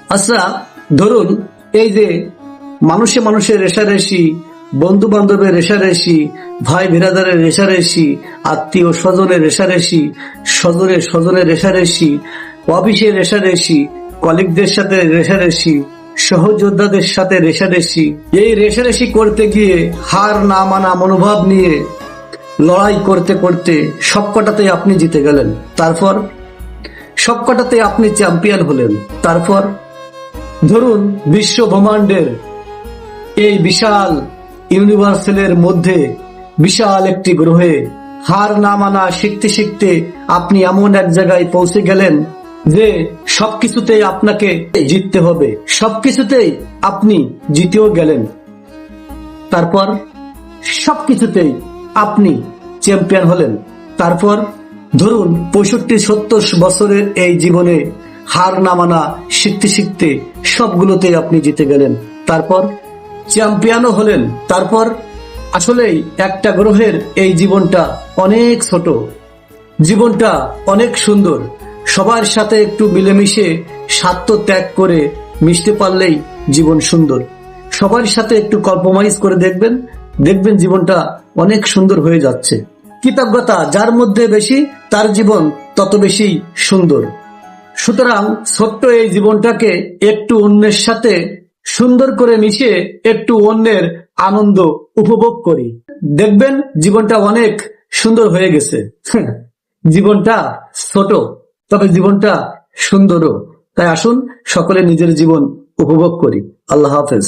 আচ্ছা, ধরুন এই যে মানুষে মানুষের রেষারেষি, বন্ধু বান্ধবের রেষারেষি, ভাই বিরাদারের রেষারেষি, আত্মীয় স্বজনের রেষারেষি, স্বজনের স্বজনের রেষারেষি, অফিসের রেষারেষি, কলিগদের সাথে রেষারেষি, সহযোদ্ধাদের সাথে রেষারেষি, এই রেষারেষি করতে গিয়ে হার না মানা মনোভাব নিয়ে লড়াই করতে করতে সবকটাতে আপনি জিতে গেলেন। তারপর সবকটাতে আপনি চ্যাম্পিয়ন হলেন। তারপর ধরুন বিশ্ব ব্রহ্মাণ্ডের এই বিশাল ইউনিভার্সালের মধ্যে বিশাল একটি গ্রহে হার না মানা শিখতে শিখতে আপনি এমন এক জায়গায় পৌঁছে গেলেন যে সবকিছুতেই আপনাকে জিততে হবে, সবকিছুতেই আপনি জিতেও গেলেন। তারপর সবকিছুতেই আপনি চ্যাম্পিয়ন হলেন। তারপর ধরুন 65-70 বছরের এই জীবনে হার না মানা শিখতে শিখতে সবগুলোতেই আপনি জিতে গেলেন। তারপর চ্যাম্পিয়নও হলেন। তারপর আসলেই একটা গ্রহের এই জীবনটা অনেক ছোট, জীবনটা অনেক সুন্দর। সবার সাথে একটু মিলেমিশে স্বার্থ ত্যাগ করে মিশতে পারলেই জীবন সুন্দর। সবার সাথে একটু কম্প্রোমাইজ করে দেখবেন, দেখবেন জীবনটা অনেক সুন্দর হয়ে যাচ্ছে। কৃতজ্ঞতা যার মধ্যে বেশি তার জীবন তত বেশি সুন্দর। সুতরাং ছোট্ট এই জীবনটাকে একটু অন্যের সাথে সুন্দর করে মিশে একটু অন্যের আনন্দ উপভোগ করি, দেখবেন জীবনটা অনেক সুন্দর হয়ে গেছে। জীবনটা ছোট, তবে জীবনটা সুন্দরও। তাই আসুন সকলে নিজের জীবন উপভোগ করি। আল্লাহ হাফেজ।